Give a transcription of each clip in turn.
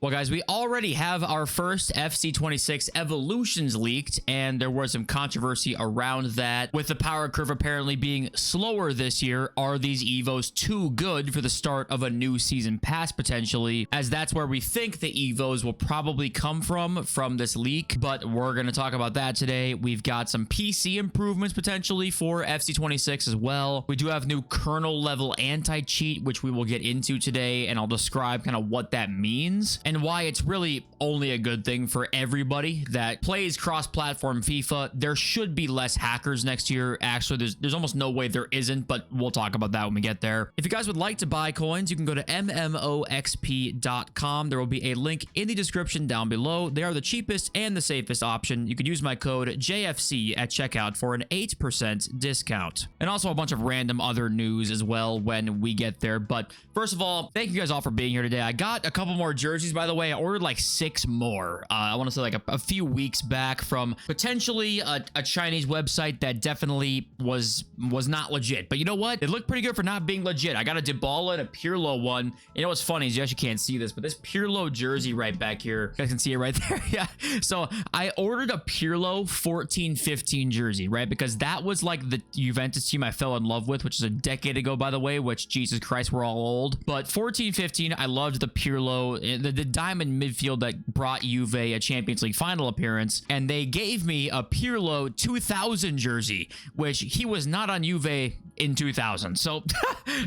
Well, guys, we already have our first FC26 evolutions leaked, and there was some controversy around that. With the power curve apparently being slower this year, are these Evos too good for the start of a new season pass potentially? As that's where we think the Evos will probably come from this leak, but we're going to talk about that today. We've got some PC improvements potentially for FC26 as well. We do have new kernel level anti-cheat, which we will get into today, and I'll describe kind of what that means and why it's really only a good thing for everybody that plays cross-platform FIFA. There should be less hackers next year. Actually, there's almost no way there isn't, but we'll talk about that when we get there. If you guys would like to buy coins, you can go to mmoxp.com. There will be a link in the description down below. They are the cheapest and the safest option. You can use my code JFC at checkout for an 8% discount. And also a bunch of random other news as well when we get there. But first of all, thank you guys all for being here today. I got a couple more jerseys, by the way. I ordered like 6 more. I want to say like a few weeks back from potentially a Chinese website that definitely was not legit. But you know what? It looked pretty good for not being legit. I got a Dybala and a Pirlo one. You know what's funny is you actually can't see this, but this Pirlo jersey right back here, you guys can see it right there. Yeah. So I ordered a Pirlo 14-15 jersey, right? Because that was like the Juventus team I fell in love with, which is a decade ago, by the way, which Jesus Christ, we're all old. But 14-15, I loved the Pirlo, the diamond midfield that brought Juve a Champions League final appearance, and they gave me a Pirlo 2000 jersey, which he was not on Juve in 2000. So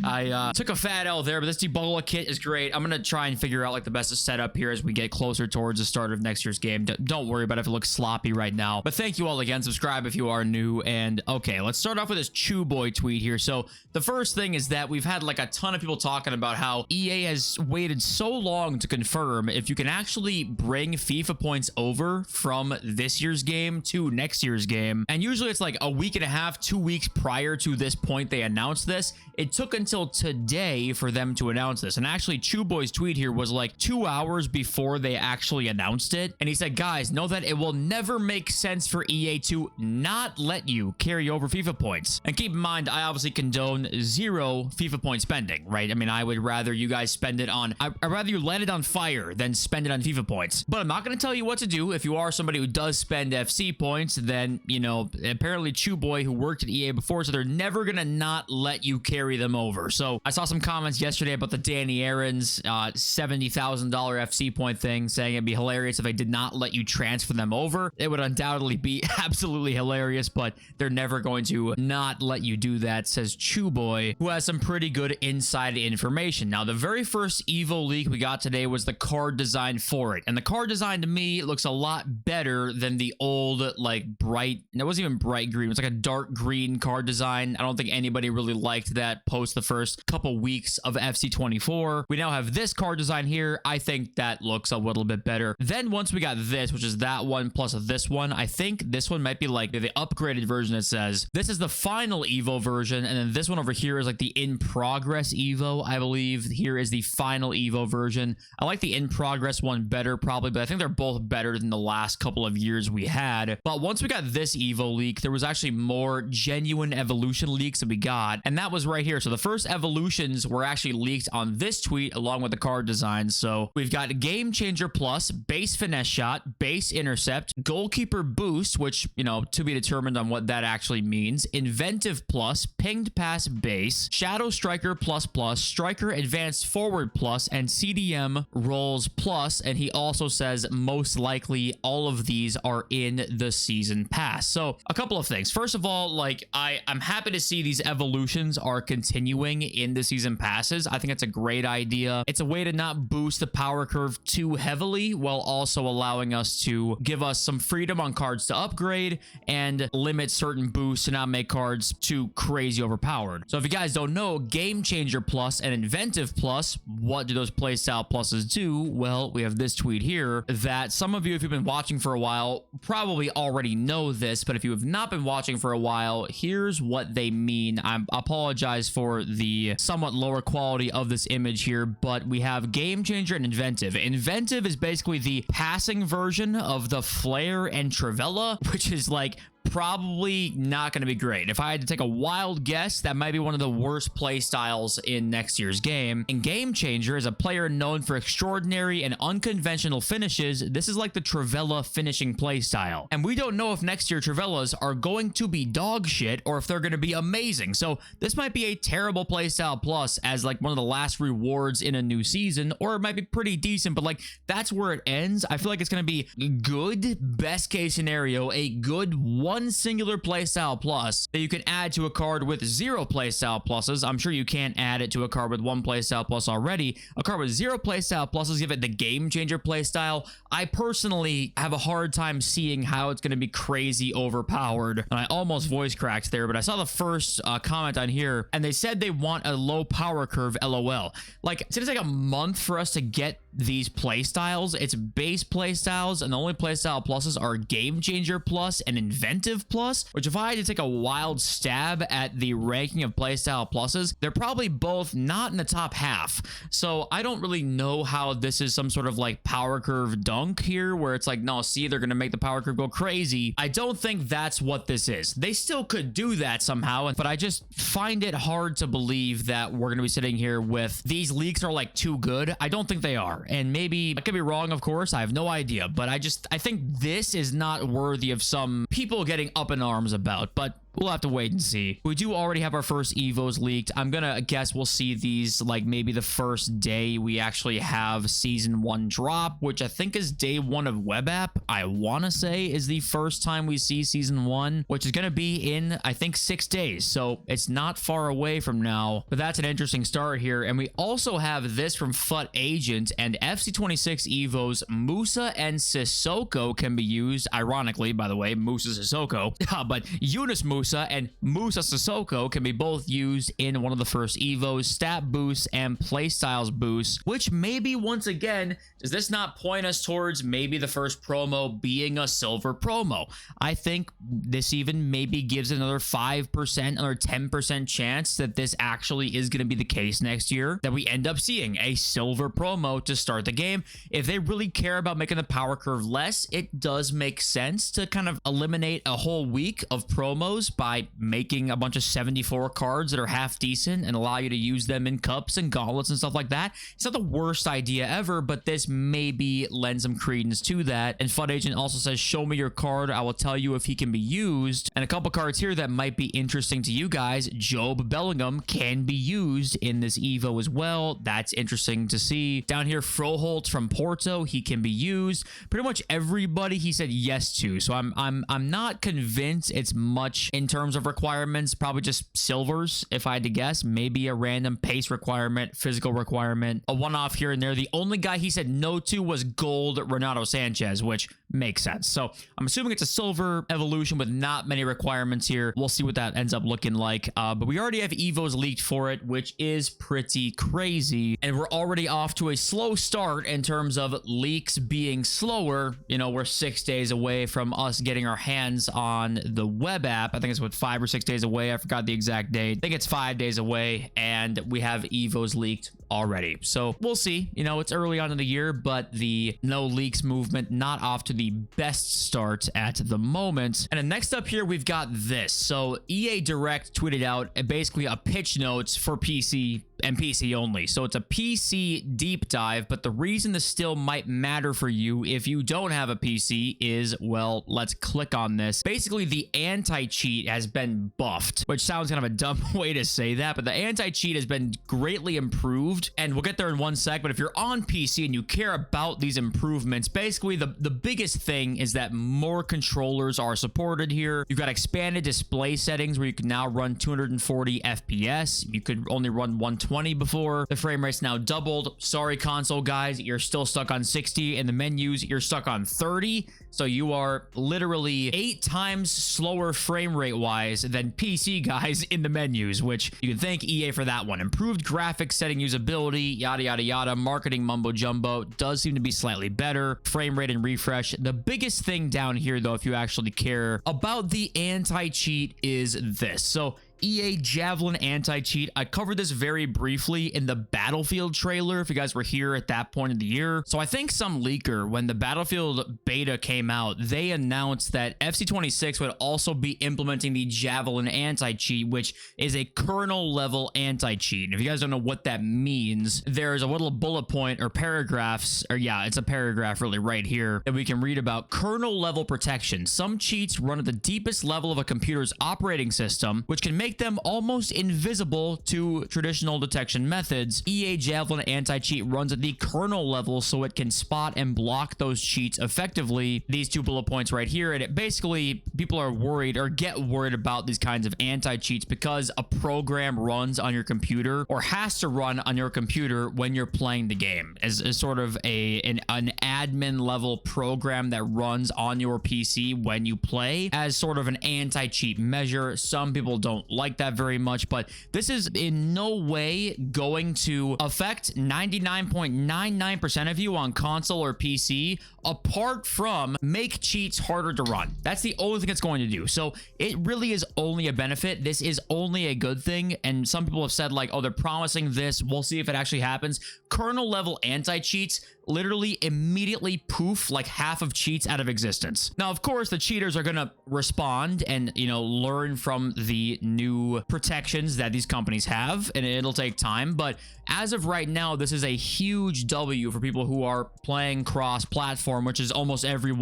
I took a fat L there, but this Dybala kit is great. I'm gonna try and figure out like the best setup here as we get closer towards the start of next year's game. Don't worry about it if it looks sloppy right now, but thank you all again. Subscribe if you are new. And okay, let's start off with this Chew Boy tweet here. So the first thing is that we've had like a ton of people talking about how EA has waited so long to confirm if you can actually bring FIFA points over from this year's game to next year's game. And usually it's like a week and a half, 2 weeks prior to this point they announced this. It took until today for them to announce this. And actually Chew Boy's tweet here was like 2 hours before they actually announced it. And he said, guys, know that it will never make sense for EA to not let you carry over FIFA points. And keep in mind, I obviously condone 0 FIFA point spending, right? I mean, I would rather you guys spend it on, I'd rather you let it on fire than spend it on FIFA points. But I'm not going to tell you what to do. If you are somebody who does spend FC points, then, you know, apparently Chew Boy, who worked at EA before, so they're never going to not let you carry them over. So I saw some comments yesterday about the Danny Aaron's $70,000 FC point thing, saying it'd be hilarious if they did not let you transfer them over. It would undoubtedly be absolutely hilarious, but they're never going to not let you do that, says Chew Boy, who has some pretty good inside information. Now, the very first Evo leak we got today was the card design for it. And the card design to me looks a lot better than the old, like, bright, it wasn't even bright green, it was like a dark green card design. I don't think anybody really liked that post the first couple weeks of FC24. We now have this card design here. I think that looks a little bit better. Then once we got this, which is that one plus this one, I think this one might be like the upgraded version. It says this is the final Evo version, and then this one over here is like the in progress Evo. I believe here is the final Evo version. I like the in progress one better probably, but I think they're both better than the last couple of years we had. But once we got this Evo leak, there was actually more genuine evolution leaks that we got, and that was right here. So the first evolutions were actually leaked on this tweet along with the card design. So we've got Game Changer Plus, Base Finesse Shot, Base Intercept, Goalkeeper Boost, which, you know, to be determined on what that actually means, Inventive Plus, Pinged Pass Base, Shadow Striker Plus Plus, Striker Advanced Forward Plus, and CDM Rolls Plus. And he also says most likely all of these are in the season pass. So a couple of things. First of all, like I'm happy to see these evolutions are continuing in the season passes. I think it's a great idea. It's a way to not boost the power curve too heavily while also allowing us to give us some freedom on cards to upgrade and limit certain boosts to not make cards too crazy overpowered. So if you guys don't know, Game Changer Plus and Inventive Plus, what do those playstyle pluses do? Well, we have this tweet here that some of you, if you've been watching for a while, probably already know this, but if you have not been watching for a while, here's what they mean. I apologize for the somewhat lower quality of this image here, but we have Game Changer and Inventive. Inventive is basically the passing version of the Flare and Travella, which is like probably not going to be great. If I had to take a wild guess, that might be one of the worst play styles in next year's game. And Game Changer is a player known for extraordinary and unconventional finishes. This is like the Trivella finishing play style. And we don't know if next year Trivellas are going to be dog shit or if they're going to be amazing. So this might be a terrible playstyle plus as like one of the last rewards in a new season, or it might be pretty decent, but like that's where it ends. I feel like it's going to be good, best case scenario, a good one singular playstyle plus that you can add to a card with 0 playstyle pluses. I'm sure you can't add it to a card with 1 playstyle plus already. A card with 0 playstyle pluses, give it the Game Changer playstyle. I personally have a hard time seeing how it's going to be crazy overpowered. And I almost voice cracked there, but I saw the first comment on here and they said they want a low power curve LOL. Like, it's going to take a month for us to get these playstyles. It's base playstyles, and the only playstyle pluses are Game Changer plus and Inventive plus, which if I had to take a wild stab at the ranking of playstyle pluses, they're probably both not in the top half. So I don't really know how this is some sort of like power curve dunk here where it's like, no, see, they're going to make the power curve go crazy. I don't think that's what this is. They still could do that somehow, but I just find it hard to believe that we're going to be sitting here with these leaks are like too good. I don't think they are. And maybe I could be wrong, of course. I have no idea, but I think this is not worthy of some people getting up in arms about, but we'll have to wait and see. We do already have our first Evos leaked. I'm gonna guess we'll see these like maybe the first day we actually have season 1 drop, which I think is day 1 of web app. I want to say is the first time we see season 1, which is gonna be in, I think, 6 days. So it's not far away from now, but that's an interesting start here. And we also have this from FUT Agent and FC26 Evos. Musa and Sissoko can be used, ironically, by the way, Musa Sissoko, but Eunice Musa and Musa Sissoko can be both used in one of the first Evos, stat boosts and playstyles boosts, which maybe once again, does this not point us towards maybe the first promo being a silver promo? I think this even maybe gives another 5%, another 10% chance that this actually is going to be the case next year, that we end up seeing a silver promo to start the game. If they really care about making the power curve less, it does make sense to kind of eliminate a whole week of promos by making a bunch of 74 cards that are half decent and allow you to use them in cups and gauntlets and stuff like that. It's not the worst idea ever, but this maybe lends some credence to that. And FUT Agent also says, show me your card, I will tell you if he can be used. And a couple cards here that might be interesting to you guys. Job Bellingham can be used in this Evo as well. That's interesting to see. Down here, Froholt from Porto, he can be used. Pretty much everybody he said yes to. So I'm not convinced it's much in terms of requirements. Probably just silvers, if I had to guess. Maybe a random pace requirement, physical requirement, a one-off here and there. The only guy he said no to was gold Renato Sanchez, which makes sense. So I'm assuming it's a silver evolution with not many requirements here. We'll see what that ends up looking like. But we already have Evos leaked for it, which is pretty crazy. And we're already off to a slow start in terms of leaks being slower. You know, we're 6 days away from us getting our hands on the web app. I think it's what, 5 or 6 days away. I forgot the exact date. I think it's 5 days away, and we have Evos leaked already. So we'll see. You know, it's early on in the year, but the no leaks movement not off to the best start at the moment. And then next up here, we've got this. So EA Direct tweeted out basically a pitch notes for PC and PC only. So it's a PC deep dive, but the reason this still might matter for you if you don't have a PC is, well, let's click on this. Basically, the anti-cheat has been buffed, which sounds kind of a dumb way to say that, but the anti-cheat has been greatly improved, and we'll get there in one sec. But if you're on PC and you care about these improvements, basically the biggest thing is that more controllers are supported here. You've got expanded display settings where you can now run 240 FPS. You could only run 120 before. The frame rate's now doubled. Sorry, console guys, you're still stuck on 60. In the menus, you're stuck on 30. So you are literally 8 times slower frame rate wise than PC guys in the menus, which you can thank EA for that one. Improved graphics, setting usability, yada, yada, yada. Marketing mumbo jumbo does seem to be slightly better. Frame rate and refresh. The biggest thing down here, though, if you actually care about the anti-cheat, is this. So EA Javelin anti-cheat. I covered this very briefly in the Battlefield trailer if you guys were here at that point of the year. So I think some leaker, when the Battlefield beta came out, they announced that FC26 would also be implementing the Javelin anti-cheat, which is a kernel level anti-cheat. And if you guys don't know what that means, there's a little bullet point or paragraphs, or yeah, it's a paragraph really right here that we can read about kernel level protection. Some cheats run at the deepest level of a computer's operating system, which can make them almost invisible to traditional detection methods. EA Javelin anti-cheat runs at the kernel level, so it can spot and block those cheats effectively. These two bullet points right here, and it basically, people are worried or get worried about these kinds of anti-cheats because a program runs on your computer or has to run on your computer when you're playing the game as sort of an admin level program that runs on your PC when you play as sort of an anti-cheat measure. Some people don't like that very much, but this is in no way going to affect 99.99% of you on console or PC, apart from make cheats harder to run. That's the only thing it's going to do. So it really is only a benefit. This is only a good thing. And some people have said like, oh, they're promising this. We'll see if it actually happens. Kernel level anti-cheats literally immediately poof like half of cheats out of existence. Now, of course, the cheaters are going to respond and, you know, learn from the new protections that these companies have, and it'll take time. But as of right now, this is a huge W for people who are playing cross-platform, which is almost every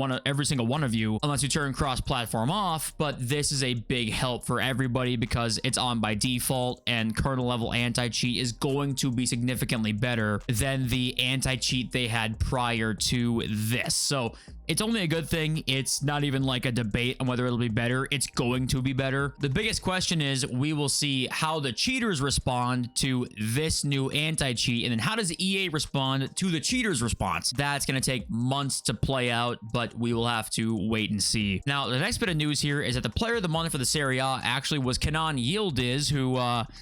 single one of you, unless you turn cross-platform off. But this is a big help for everybody because it's on by default, and kernel level anti-cheat is going to be significantly better than the anti-cheat they had prior to this. So it's only a good thing. It's not even like a debate on whether it'll be better. It's going to be better. The biggest question is we will see how the cheaters respond to this new anti-cheat, and then how does EA respond to the cheaters' response? That's going to take months to play out, but we will have to wait and see. Now, the next bit of news here is that the player of the month for the Serie A actually was Kenan Yildiz, who,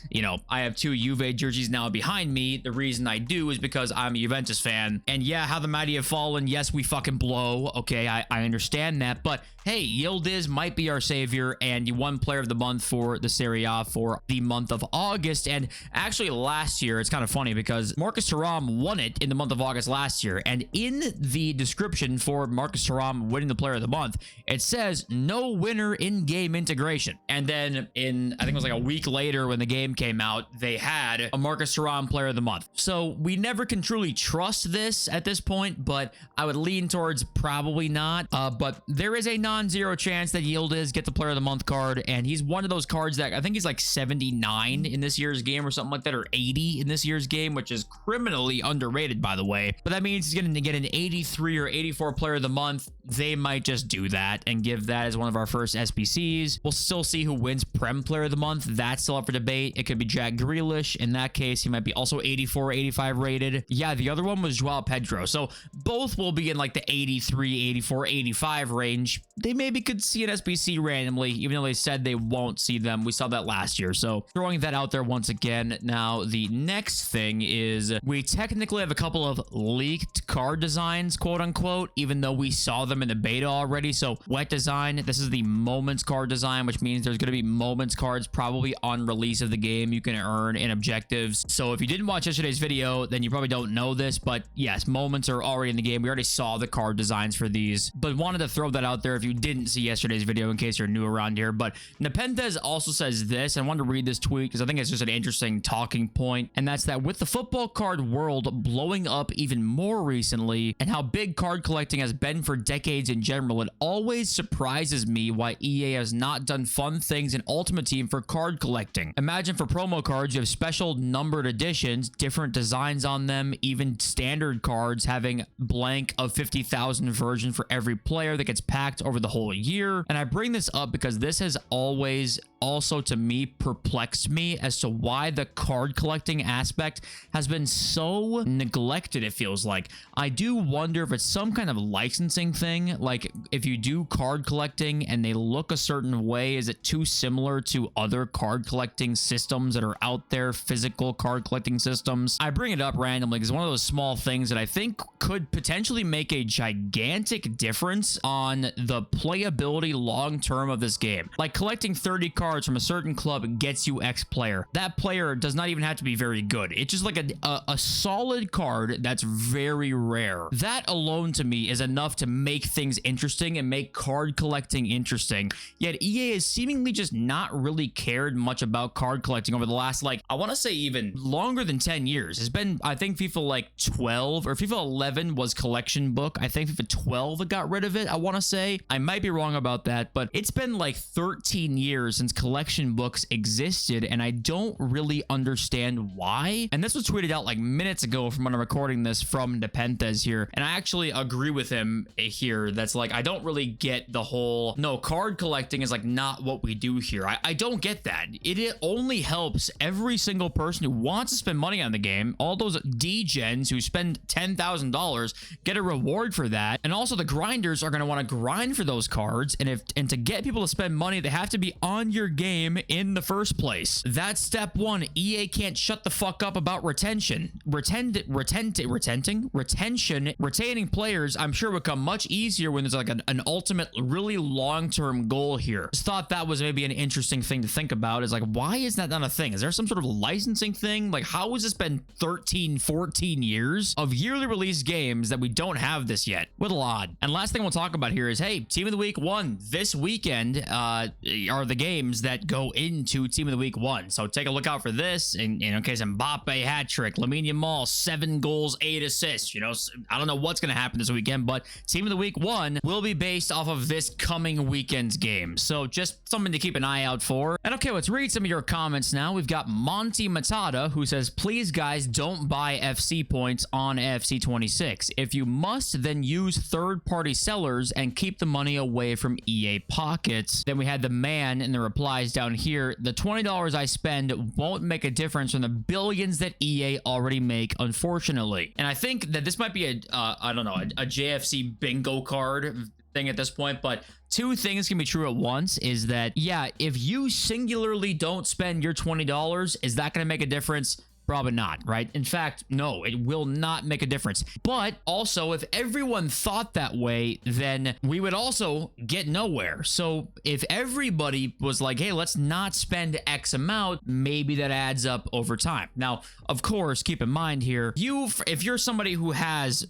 you know, I have two Juve jerseys now behind me. The reason I do is because I'm a Juventus fan, and yeah, how the mighty have fallen. Yes, we fucking blow. Okay, I understand that, but hey, Yildiz might be our savior, and you won player of the month for the Serie A for the month of August. And actually last year, it's kind of funny because Marcus Thuram won it in the month of August last year, and in the description for Marcus Thuram winning the player of the month, it says no winner in-game integration. And then in, I think it was like a week later when the game came out, they had a Marcus Thuram player of the month. So we never can truly trust this at this point, but I would lean towards probably not. But there is a non-zero chance that Yildiz get the player of the month card, and he's one of those cards that I think he's like 79 in this year's game or something like that, or 80 in this year's game, which is criminally underrated, by the way. But that means he's going to get an 83 or 84 player of the month. They might just do that and give that as one of our first SBCs. We'll still see who wins Prem player of the month. That's still up for debate. It could be Jack Grealish. In that case, he might be also 84, 85 rated. Yeah, the other one was Joao Pedro. So both will be in like the 83, 84, 85 range. They maybe could see an SBC randomly, even though they said they won't see them. We saw that last year. So throwing that out there once again. Now, the next thing is we technically have a couple of leaked card designs, quote unquote, even though we saw them in the beta already. So wet design, this is the moments card design, which means there's going to be moments cards probably on release of the game you can earn in objectives. So if you didn't watch yesterday's video, then you probably don't know this, but yes, moments are already in the game. We already saw the card designs for these, but wanted to throw that out there if you didn't see yesterday's video in case you're new around here. But Nepenthes also says this, and I wanted to read this tweet because I think it's just an interesting talking point, and that's that with the football card world blowing up even more recently and how big card collecting has been for decades in general, it always surprises me why EA has not done fun things in Ultimate Team for card collecting. Imagine for promo cards, you have special numbered editions, different designs on them, even standard cards having blank of 50,000 version for every player that gets packed over the whole year. And I bring this up because this has always also to me perplexed me as to why the card collecting aspect has been so neglected. It feels like I do wonder if it's some kind of licensing thing, like if you do card collecting and they look a certain way, is it too similar to other card collecting systems that are out there, physical card collecting systems? I bring it up randomly because one of those small things that I think could potentially make a gigantic difference on the playability long term of this game. Like collecting 30 cards cards from a certain club gets you X player. That player does not even have to be very good. It's just like a solid card that's very rare. That alone to me is enough to make things interesting and make card collecting interesting. Yet EA has seemingly just not really cared much about card collecting over the last, like, I want to say even longer than 10 years. It's been, I think FIFA like 12 or FIFA 11 was collection book. I think FIFA 12 got rid of it, I want to say. I might be wrong about that, but it's been like 13 years since collection books existed, and I don't really understand why. And this was tweeted out like minutes ago from when I'm recording this from Nepenthes here, and I actually agree with him here. That's like, I don't really get the whole, no, card collecting is like not what we do here. I don't get that. It only helps every single person who wants to spend money on the game. All those degens who spend $10,000 get a reward for that, and also the grinders are going to want to grind for those cards, and to get people to spend money, they have to be on your game in the first place. That's step one. EA can't shut the fuck up about retention. Retaining players, I'm sure, would come much easier when there's like an ultimate, really long-term goal here. Just thought that was maybe an interesting thing to think about, is like, why is that not a thing? Is there some sort of licensing thing? Like, how has this been 13, 14 years of yearly release games that we don't have this yet? What a lot. And last thing we'll talk about here is, hey, Team of the Week 1 this weekend are the games that go into Team of the Week 1. So take a look out for this. And in case Mbappe hat trick, Lamine Yamal 7 goals, 8 assists. You know, I don't know what's going to happen this weekend, but Team of the Week 1 will be based off of this coming weekend's game. So just something to keep an eye out for. And okay, let's read some of your comments now. We've got Monty Matata, who says, please guys, don't buy FC points on FC 26. If you must, then use third-party sellers and keep the money away from EA pockets. Then we had the man in the replies down here. The $20 I spend won't make a difference from the billions that EA already make, unfortunately. And I think that this might be I don't know, a JFC bingo card thing at this point, but two things can be true at once. Is that, yeah, if you singularly don't spend your $20, is that going to make a difference? Probably not, right? In fact, no, it will not make a difference. But also, if everyone thought that way, then we would also get nowhere. So if everybody was like, hey, let's not spend X amount, maybe that adds up over time. Now, of course, keep in mind here, if you're somebody who has,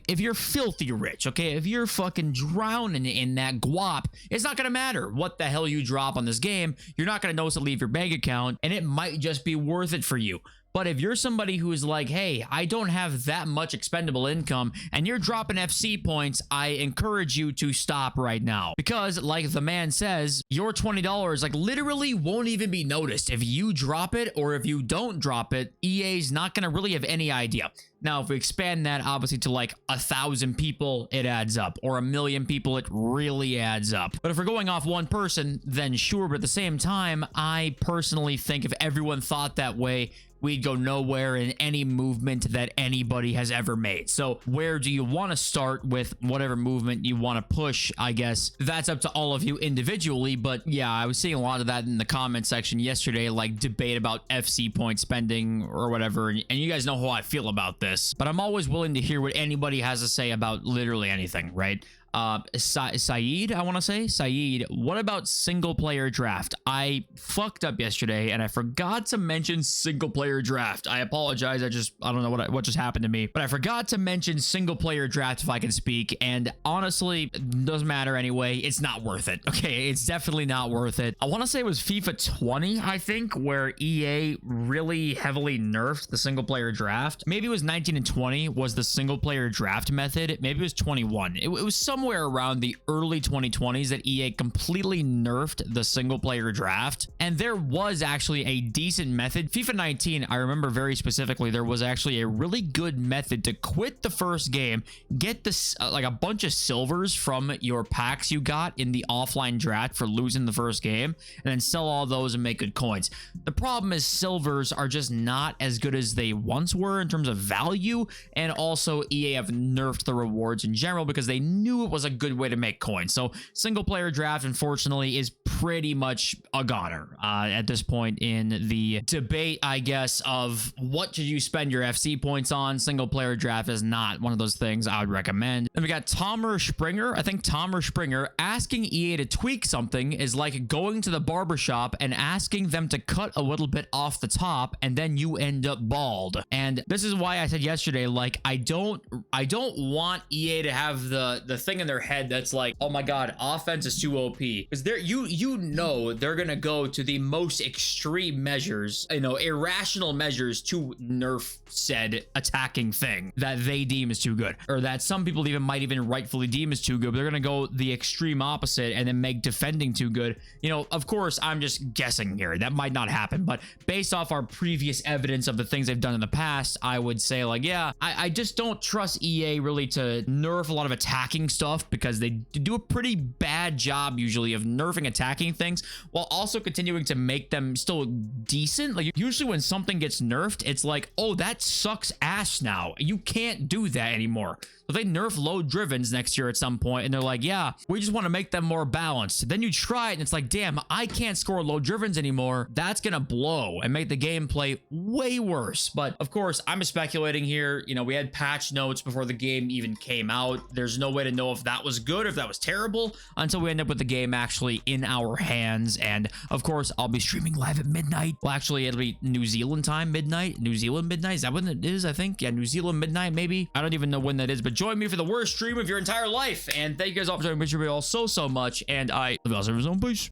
if you're filthy rich, okay, if you're fucking drowning in that guap, it's not gonna matter what the hell you drop on this game. You're not gonna notice it leave your bank account, and it might just be worth it for you. But if you're somebody who is like, hey, I don't have that much expendable income, and you're dropping FC points, I encourage you to stop right now. Because, like the man says, your $20, like, literally won't even be noticed. If you drop it or if you don't drop it, EA's not going to really have any idea. Now, if we expand that, obviously, to like 1,000 people, it adds up. Or 1,000,000 people, it really adds up. But if we're going off one person, then sure. But at the same time, I personally think if everyone thought that way, we'd go nowhere in any movement that anybody has ever made. So where do you want to start with whatever movement you want to push? I guess that's up to all of you individually. But yeah, I was seeing a lot of that in the comment section yesterday, like debate about FC point spending or whatever. And you guys know how I feel about this, but I'm always willing to hear what anybody has to say about literally anything, right? Saeed, I want to say, Saeed, what about single player draft? I fucked up yesterday and I forgot to mention single player draft. I apologize. I don't know what just happened to me, but I forgot to mention single player draft, if I can speak. And honestly, it doesn't matter anyway. It's not worth it. Okay. It's definitely not worth it. I want to say it was FIFA 20, I think, where EA really heavily nerfed the single player draft. Maybe it was 19 and 20 was the single player draft method. Maybe it was 21. It was somewhere around the early 2020s that EA completely nerfed the single player draft. And there was actually a decent method. FIFA 19, I remember very specifically, there was actually a really good method to quit the first game, get this like a bunch of silvers from your packs you got in the offline draft for losing the first game, and then sell all those and make good coins. The problem is silvers are just not as good as they once were in terms of value, and also EA have nerfed the rewards in general because they knew it was a good way to make coins. So single player draft, unfortunately, is pretty much a goner at this point in the debate, I guess, of what should you spend your FC points on. Single player draft is not one of those things I would recommend. Then we got Tomer Springer. I think Tomer Springer asking EA to tweak something is like going to the barbershop and asking them to cut a little bit off the top and then you end up bald. And this is why I said yesterday, like, I don't want EA to have the thing in their head that's like, oh my god, offense is too OP, because they're you know they're gonna go to the most extreme measures, you know, irrational measures to nerf said attacking thing that they deem is too good, or that some people even might even rightfully deem is too good, but they're gonna go the extreme opposite and then make defending too good. You know, of course, I'm just guessing here, that might not happen, but based off our previous evidence of the things they've done in the past, I would say, like, yeah, I just don't trust EA really to nerf a lot of attacking stuff, because they do a pretty bad job usually of nerfing attacking things while also continuing to make them still decent. Like, usually when something gets nerfed, it's like, oh, that sucks ass now. You can't do that anymore. So they nerf low drivens next year at some point, and they're like, yeah, we just want to make them more balanced. Then you try it, and it's like, damn, I can't score low drivens anymore. That's gonna blow and make the gameplay way worse. But of course, I'm speculating here. You know, we had patch notes before the game even came out. There's no way to know if that was good or if that was terrible until we end up with the game actually in our hands. And of course, I'll be streaming live at midnight. Well, actually, it'll be New Zealand time, midnight. New Zealand midnight? Is that when it is? I think. Yeah, New Zealand midnight, maybe. I don't even know when that is, but join me for the worst stream of your entire life. And thank you guys all for joining me all so much. And I love you all. Peace.